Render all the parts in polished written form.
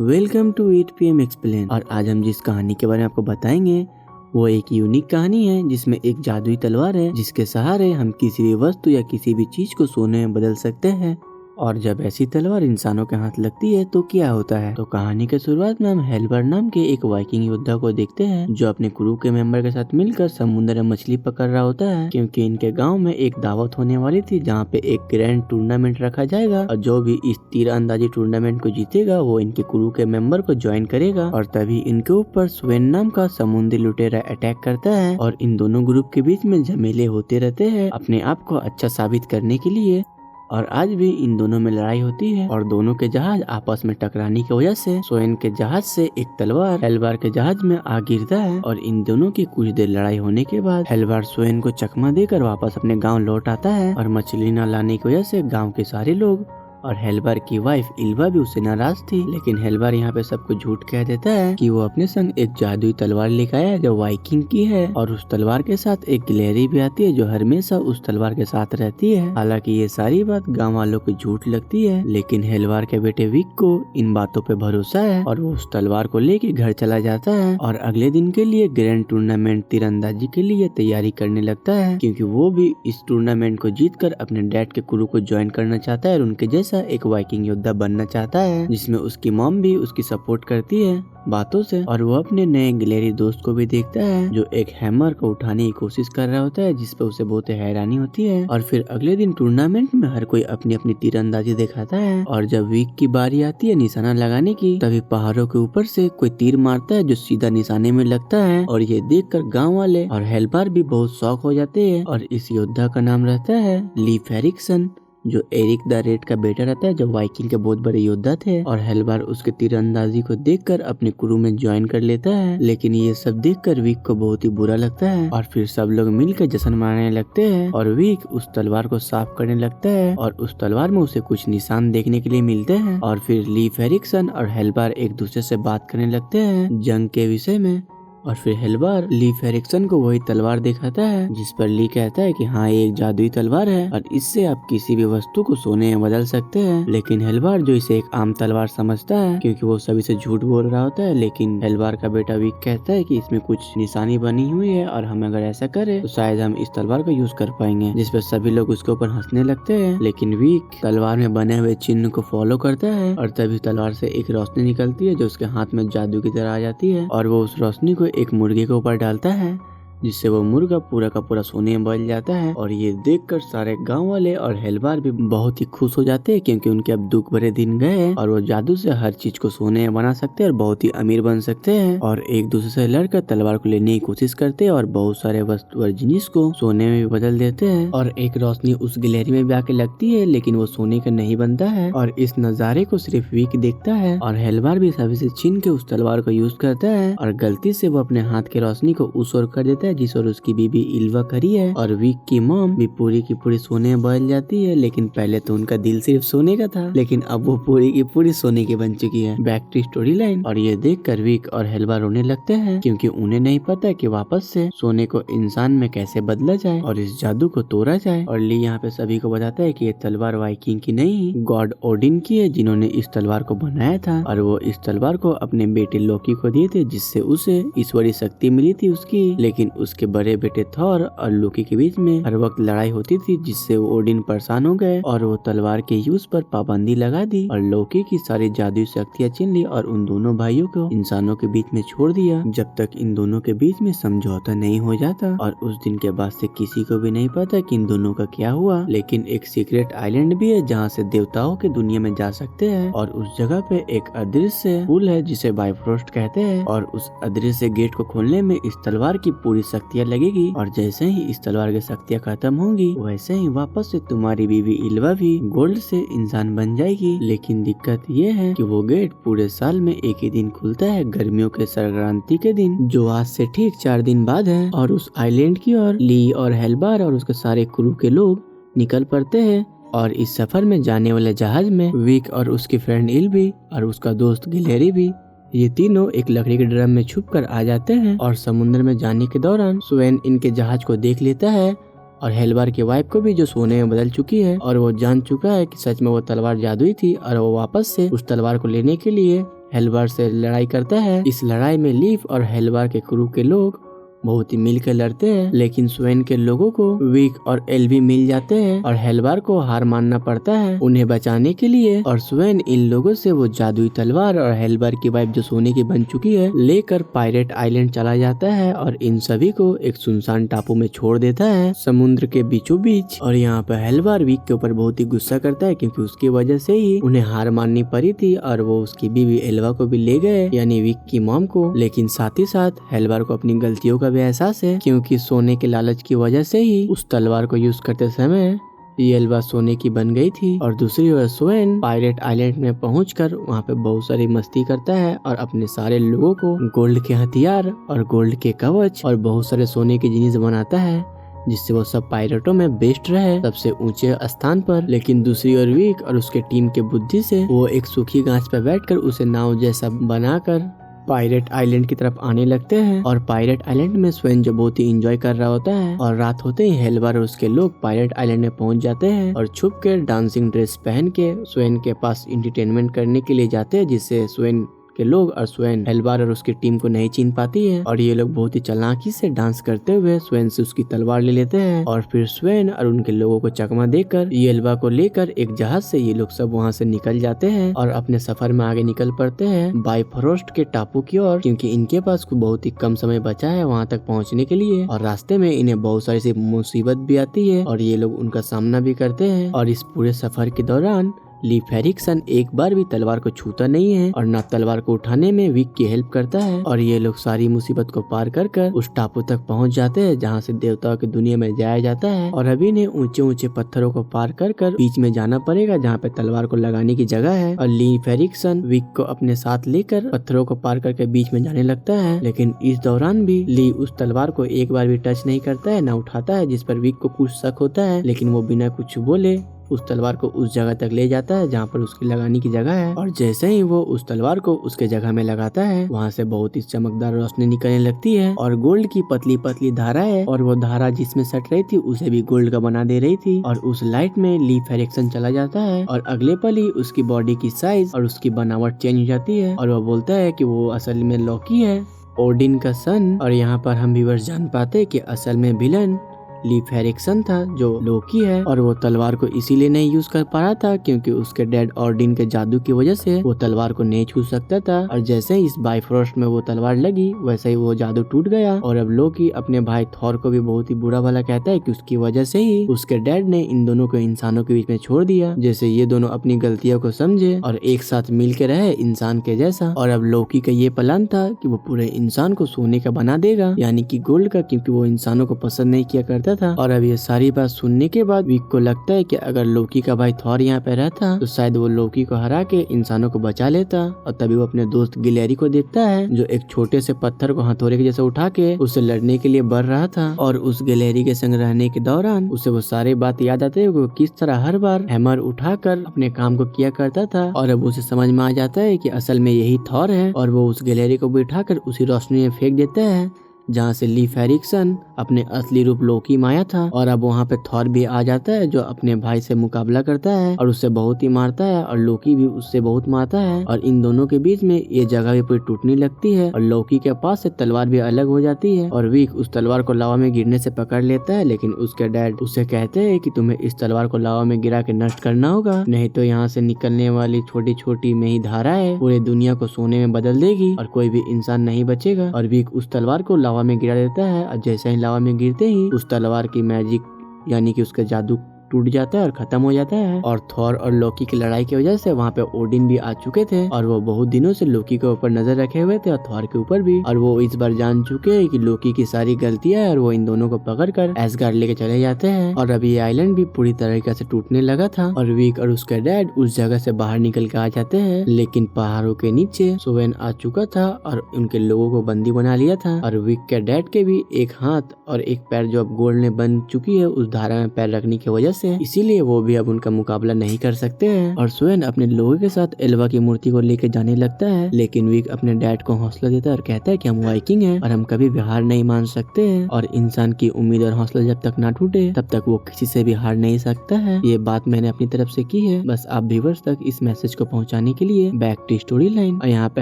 Welcome to 8 PM explain. और आज हम जिस कहानी के बारे में आपको बताएंगे वो एक यूनिक कहानी है जिसमें एक जादुई तलवार है जिसके सहारे हम किसी भी वस्तु या किसी भी चीज को सोने में बदल सकते हैं। और जब ऐसी तलवार इंसानों के हाथ लगती है तो क्या होता है। तो कहानी के शुरुआत में हम हेलबर नाम के एक वाइकिंग योद्धा को देखते हैं जो अपने क्रू के मेंबर के साथ मिलकर समुद्र में मछली पकड़ रहा होता है, क्योंकि इनके गांव में एक दावत होने वाली थी जहां पे एक ग्रैंड टूर्नामेंट रखा जाएगा और जो भी इस तीरंदाजी टूर्नामेंट को जीतेगा वो इनके क्रू के मेंबर को ज्वाइन करेगा। और तभी इनके ऊपर स्वेन नाम का समुद्री लुटेरा अटैक करता है और इन दोनों ग्रुप के बीच में झमेले होते रहते हैं अपने आप को अच्छा साबित करने के लिए। और आज भी इन दोनों में लड़ाई होती है और दोनों के जहाज आपस में टकराने की वजह से सोएन के जहाज से एक तलवार हेलबार के जहाज में आ गिरता है। और इन दोनों की कुछ देर लड़ाई होने के बाद हेलबार सोएन को चकमा देकर वापस अपने गांव लौट आता है। और मछली न लाने की वजह से गांव के सारे लोग और हेलबार की वाइफ इल्वा भी उससे नाराज थी, लेकिन हेलबार यहाँ पे सबको झूठ कह देता है कि वो अपने संग एक जादुई तलवार लेकर आया जो वाइकिंग की है। और उस तलवार के साथ एक गिलहरी भी आती है जो हमेशा उस तलवार के साथ रहती है। हालांकि ये सारी बात गांव वालों को झूठ लगती है, लेकिन हेलबार के बेटे विक को इन बातों पे भरोसा है और वो उस तलवार को लेके घर चला जाता है और अगले दिन के लिए ग्रैंड टूर्नामेंट तीरंदाजी के लिए तैयारी करने लगता है, क्योंकि वो भी इस टूर्नामेंट को जीतकर अपने डैड के क्रू को ज्वाइन करना चाहता है और उनके जैसा एक वाइकिंग योद्धा बनना चाहता है, जिसमें उसकी मॉम भी उसकी सपोर्ट करती है बातों से। और वो अपने नए गिलहरी दोस्त को भी देखता है जो एक हैमर को उठाने की कोशिश कर रहा होता है, जिस पर उसे बहुत हैरानी होती है। और फिर अगले दिन टूर्नामेंट में हर कोई अपनी अपनी तीरंदाजी दिखाता है और जब वीक की बारी आती है निशाना लगाने की तभी पहाड़ों के ऊपर से कोई तीर मारता है जो सीधा निशाने में लगता है। और ये देखकर गांव वाले और हेलबार भी बहुत शौक हो जाते हैं। और इस योद्धा का नाम रहता है लीफ एरिक्सन, जो एरिक द रेड का बेटा रहता है जो वाइकिंग के बहुत बड़े योद्धा थे। और हेलबार उसके तीरंदाजी को देखकर अपने क्रू में ज्वाइन कर लेता है, लेकिन ये सब देखकर विक को बहुत ही बुरा लगता है। और फिर सब लोग मिलकर जश्न मनाने लगते हैं और विक उस तलवार को साफ करने लगता है और उस तलवार में उसे कुछ निशान देखने के लिए मिलते हैं। और फिर लीफ एरिक्सन और हेलबार एक दूसरे से बात करने लगते हैं जंग के विषय में। और फिर हेलबार लीफ एरिक्सन को वही तलवार दिखाता है जिस पर ली कहता है कि हाँ ये एक जादुई तलवार है और इससे आप किसी भी वस्तु को सोने में बदल सकते हैं। लेकिन हेलबार जो इसे एक आम तलवार समझता है क्योंकि वो सभी से झूठ बोल रहा होता है, लेकिन हेलबार का बेटा विक कहता है कि इसमें कुछ निशानी बनी हुई है और हम अगर ऐसा करें तो शायद हम इस तलवार को यूज कर पाएंगे, जिस पर सभी लोग उसके ऊपर हंसने लगते हैं। लेकिन विक तलवार में बने हुए चिन्ह को फॉलो करता है और तभी तलवार से एक रोशनी निकलती है जो उसके हाथ में जादू की तरह आ जाती है और वो उस रोशनी को एक मुर्गे के ऊपर डालता है जिससे वो मुर्गा पूरा का पूरा सोने में बदल जाता है। और ये देखकर सारे गांव वाले और हेलबार भी बहुत ही खुश हो जाते हैं क्योंकि उनके अब दुख भरे दिन गए हैं और वो जादू से हर चीज को सोने में बना सकते हैं और बहुत ही अमीर बन सकते हैं। और एक दूसरे से लड़कर तलवार को लेने की कोशिश करते हैं और बहुत सारे वस्तु और जिनिस को सोने में भी बदल देते हैं। और एक रोशनी उस गिलहरी में भी आके लगती है लेकिन वो सोने का नहीं बनता है और इस नजारे को सिर्फ विक देखता है। और हेलबार भी सभी से छीन के उस तलवार को यूज करता है और गलती से वो अपने हाथ की रोशनी को उस ओर कर देता है जिस ओर उसकी बीबी इल्वा खड़ी है। और विक की मॉम भी पूरी की पूरी सोने में बदल जाती है, लेकिन पहले तो उनका दिल सिर्फ सोने का था लेकिन अब वो पूरी की पूरी सोने की बन चुकी है। Back to story line. और ये देखकर विक और हेलबार रोने लगते हैं क्योंकि उन्हें नहीं पता कि वापस से सोने को इंसान में कैसे बदला जाए और इस जादू को तोड़ा जाए। और ली यहाँ पे सभी को बताता है कि ये तलवार वाइकिंग की नहीं गॉड ओडिन की है जिन्होंने इस तलवार को बनाया था और वो इस तलवार को अपने बेटे लोकी को दिए थे जिससे उसे ईश्वरीय शक्ति मिली थी उसकी। लेकिन उसके बड़े बेटे थॉर और लोकी के बीच में हर वक्त लड़ाई होती थी जिससे वो ओडिन परेशान हो गए और वो तलवार के यूज पर पाबंदी लगा दी और लोकी की सारी जादुई शक्तियां छीन ली और उन दोनों भाइयों को इंसानों के बीच में छोड़ दिया जब तक इन दोनों के बीच में समझौता नहीं हो जाता। और उस दिन के बाद से किसी को भी नहीं पता कि इन दोनों का क्या हुआ, लेकिन एक सीक्रेट आइलैंड भी है जहाँ से देवताओं के दुनिया में जा सकते हैं और उस जगह पे एक अदृश्य पुल है जिसे बाइफ्रोस्ट कहते हैं। और उस अदृश्य गेट को खोलने में इस तलवार की पूरी शक्तियां लगेगी और जैसे ही इस तलवार की शक्तियां खत्म होंगी वैसे ही वापस से तुम्हारी बीवी इल्वा भी गोल्ड से इंसान बन जाएगी। लेकिन दिक्कत ये है कि वो गेट पूरे साल में एक ही दिन खुलता है, गर्मियों के संक्रांति के दिन, जो आज से ठीक 4 दिन बाद है। और उस आइलैंड की ओर ली और हेलबार और उसके सारे क्रू के लोग निकल पड़ते हैं और इस सफर में जाने वाले जहाज में विक और उसकी फ्रेंड इल्वी और उसका दोस्त गिलहरी भी, ये तीनों एक लकड़ी के ड्रम में छुप कर आ जाते हैं। और समुद्र में जाने के दौरान स्वेन इनके जहाज को देख लेता है और हेलबार की वाइफ को भी जो सोने में बदल चुकी है और वो जान चुका है कि सच में वो तलवार जादुई थी और वो वापस से उस तलवार को लेने के लिए हेलबार से लड़ाई करता है। इस लड़ाई में लीफ और हेलबार के क्रू के लोग बहुत ही मिलकर लड़ते हैं, लेकिन स्वेन के लोगों को विक और एल्वी मिल जाते हैं और हेलबार को हार मानना पड़ता है उन्हें बचाने के लिए। और स्वेन इन लोगों से वो जादुई तलवार और हेलबार की वाइफ जो सोने की बन चुकी है लेकर पायरेट आइलैंड चला जाता है और इन सभी को एक सुनसान टापू में छोड़ देता है समुद्र के बीचों बीच। और यहाँ पर हेलबार विक के ऊपर बहुत ही गुस्सा करता है क्योंकि उसकी वजह से ही उन्हें हार माननी पड़ी थी और वो उसकी बीवी एल्वा को भी ले गए यानी विक की मॉम को। लेकिन साथ ही साथ हेलबार को अपनी गलतियों का भी एहसास है क्योंकि सोने के लालच की वजह से ही उस तलवार को यूज करते समय ये एल्वा सोने की बन गई थी। और दूसरी ओर स्वेन पायरेट आइलैंड में पहुंचकर वहां पे बहुत सारी मस्ती करता है और अपने सारे लोगों को गोल्ड के हथियार और गोल्ड के कवच और बहुत सारे सोने की जिनिस बनाता है जिससे वो सब पायरेटों में बेस्ट रहे सबसे ऊंचे स्थान पर। लेकिन दूसरी ओर विक और उसके टीम के बुद्धि से वो एक सूखी गाछ पर बैठकर उसे नाव जैसा बनाकर पायरेट आइलैंड की तरफ आने लगते हैं। और पायरेट आइलैंड में स्वेन जो बहुत ही एंजॉय कर रहा होता है और रात होते ही हेलबार और उसके लोग पायरेट आइलैंड में पहुंच जाते हैं और छुप कर डांसिंग ड्रेस पहन के स्वेन के पास एंटरटेनमेंट करने के लिए जाते हैं जिससे स्वेन के लोग और स्वेन हेलबार और उसकी टीम को नहीं चिन्ह पाती है। और ये लोग बहुत ही चालाकी से डांस करते हुए स्वेन से उसकी तलवार ले लेते हैं और फिर स्वेन और उनके लोगों को चकमा देकर एल्वा को लेकर एक जहाज से ये लोग सब वहाँ से निकल जाते हैं और अपने सफर में आगे निकल पड़ते हैं बाइफरोस्ट के टापू की ओर क्योंकि इनके पास बहुत ही कम समय बचा है वहाँ तक पहुँचने के लिए। और रास्ते में इन्हें बहुत सारी सी मुसीबत भी आती है और ये लोग उनका सामना भी करते हैं। और इस पूरे सफर के दौरान लीफ एरिक्सन एक बार भी तलवार को छूता नहीं है और ना तलवार को उठाने में विक की हेल्प करता है। और ये लोग सारी मुसीबत को पार कर कर उस टापू तक पहुंच जाते हैं जहां से देवताओं की दुनिया में जाया जाता है। और अभी ने ऊंचे ऊंचे पत्थरों को पार कर कर बीच में जाना पड़ेगा जहाँ पे तलवार को लगाने की जगह है। और लीफ एरिक्सन विक को अपने साथ लेकर पत्थरों को पार करके बीच में जाने लगता है, लेकिन इस दौरान भी ली उस तलवार को एक बार भी टच नहीं करता है, ना उठाता है, जिस पर विक को कुछ शक होता है। लेकिन वो बिना कुछ बोले उस तलवार को उस जगह तक ले जाता है जहाँ पर उसकी लगाने की जगह है। और जैसे ही वो उस तलवार को उसके जगह में लगाता है वहाँ से बहुत ही चमकदार रोशनी निकलने लगती है और गोल्ड की पतली पतली धारा है और वो धारा जिसमें सट रही थी उसे भी गोल्ड का बना दे रही थी। और उस लाइट में लीफ एरिक्सन चला जाता है और अगले पल ही उसकी बॉडी की साइज और उसकी बनावट चेंज हो जाती है और वो बोलता है कि वो असल में लॉकी है, ओडिन का सन। और यहाँ पर हम व्यूअर्स जान पाते हैं कि असल में विलन लीफ एरिक्सन था जो लोकी है और वो तलवार को इसीलिए नहीं यूज कर पा रहा था क्योंकि उसके डैड ऑर्डिन के जादू की वजह से वो तलवार को नहीं छू सकता था। और जैसे ही इस बाइफरोस्ट में वो तलवार लगी वैसे ही वो जादू टूट गया। और अब लोकी अपने भाई थॉर को भी बहुत ही बुरा भला कहता है कि उसकी वजह से ही उसके डैड ने इन दोनों को इंसानों के बीच में छोड़ दिया, जैसे ये दोनों अपनी गलतियों को समझे और एक साथ मिल के रहे इंसान के जैसा। और अब लोकी का ये प्लान था कि वो पूरे इंसान को सोने का बना देगा यानी कि गोल्ड का, क्योंकि वो इंसानों को पसंद नहीं किया करता था। और अब ये सारी बात सुनने के बाद विक को लगता है कि अगर लोकी का भाई थॉर यहाँ पे रहता तो शायद वो लोकी को हरा के इंसानों को बचा लेता। और तभी वो अपने दोस्त गिलेरी को देखता है जो एक छोटे से पत्थर को हथौड़े के जैसे उठा के उससे लड़ने के लिए बढ़ रहा था। और उस गिलेरी के संग रहने के दौरान उसे वो सारी बात याद आते है किस तरह हर बार हैमर उठाकर अपने काम को किया करता था। और अब उसे समझ में आ जाता है कि असल में यही थॉर है और वो उस गिलेरी को बिठाकर उसी रोशनी में फेंक देता है जहाँ से लीफ एरिक्सन अपने असली रूप लोकी में आया था। और अब वहाँ पे थॉर भी आ जाता है जो अपने भाई से मुकाबला करता है और उससे बहुत ही मारता है और लोकी भी उससे बहुत मारता है। और इन दोनों के बीच में ये जगह भी पूरी टूटने लगती है और लोकी के पास से तलवार भी अलग हो जाती है और विक उस तलवार को लावा में गिरने से पकड़ लेता है। लेकिन उसके डैड उससे कहते हैं कि तुम्हें इस तलवार को लावा में गिरा के नष्ट करना होगा, नहीं तो यहाँ से निकलने वाली छोटी छोटी में ही धारा है पूरी दुनिया को सोने में बदल देगी और कोई भी इंसान नहीं बचेगा। और विक उस तलवार को लावा में गिरा देता है और जैसे ही लावा में गिरते ही उस तलवार की मैजिक यानी कि उसका जादू टूट जाता है और खत्म हो जाता है। और थॉर और लोकी की लड़ाई की वजह से वहाँ पे ओडिन भी आ चुके थे और वो बहुत दिनों से लोकी के ऊपर नजर रखे हुए थे और थॉर के ऊपर भी। और वो इस बार जान चुके हैं कि लोकी की सारी गलतियां है और वो इन दोनों को पकड़कर एसगार्ड लेके चले जाते हैं। और अभी आइलैंड भी पूरी तरीके से टूटने लगा था और विक और उसके डैड उस जगह से बाहर निकल के आ जाते हैं, लेकिन पहाड़ों के नीचे स्वेन आ चुका था और उनके लोगों को बंदी बना लिया था। और विक के डैड के भी एक हाथ और एक पैर जो अब गोल्ड ने बन चुकी है उस धारा में पैर रखने की वजह से, इसीलिए वो भी अब उनका मुकाबला नहीं कर सकते हैं। और स्वेन अपने लोगों के साथ एल्वा की मूर्ति को लेकर जाने लगता है, लेकिन विक अपने डैड को हौसला देता है और कहता है कि हम वाइकिंग हैं और हम कभी भी हार नहीं मान सकते हैं, और इंसान की उम्मीद और हौसला जब तक ना टूटे तब तक वो किसी से भी हार नहीं सकता है। ये बात मैंने अपनी तरफ से की है, बस आप व्यूअर्स तक इस मैसेज को पहुंचाने के लिए। Back to story line. और यहाँ पे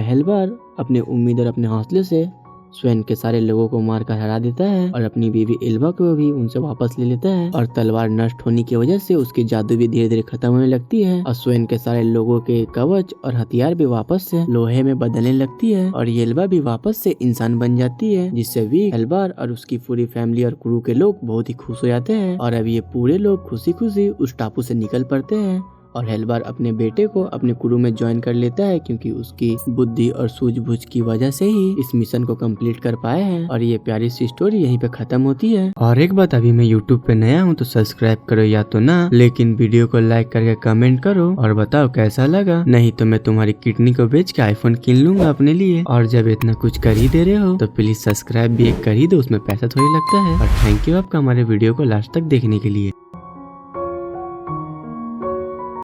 हेल्बार अपने उम्मीद और अपने हौसले से स्वेन के सारे लोगों को मारकर हरा देता है और अपनी बीवी एल्वा को भी उनसे वापस ले लेता है। और तलवार नष्ट होने की वजह से उसकी जादू भी धीरे धीरे खत्म होने लगती है और स्वेन के सारे लोगों के कवच और हथियार भी वापस से लोहे में बदलने लगती है और एल्वा भी वापस से इंसान बन जाती है, जिससे विक, हेल्बार और उसकी पूरी फैमिली और क्रू के लोग बहुत ही खुश हो जाते हैं। और अब ये पूरे लोग खुशी खुशी उस टापू से निकल पड़ते हैं और हेल्बार अपने बेटे को अपने क्रू में ज्वाइन कर लेता है, क्योंकि उसकी बुद्धि और सूझबूझ की वजह से ही इस मिशन को कंप्लीट कर पाए हैं। और ये प्यारी सी स्टोरी यहीं पे खत्म होती है। और एक बात, अभी मैं यूट्यूब पे नया हूँ तो सब्सक्राइब करो या तो ना, लेकिन वीडियो को लाइक करके कमेंट करो और बताओ कैसा लगा, नहीं तो मैं तुम्हारी किडनी को बेच के आईफोन किन लूंगा अपने लिए। और जब इतना कुछ कर ही दे रहे हो तो प्लीज सब्सक्राइब भी एक कर ही दो, उसमें पैसा थोड़ी लगता है। और थैंक यू आपका हमारे वीडियो को लास्ट तक देखने के लिए।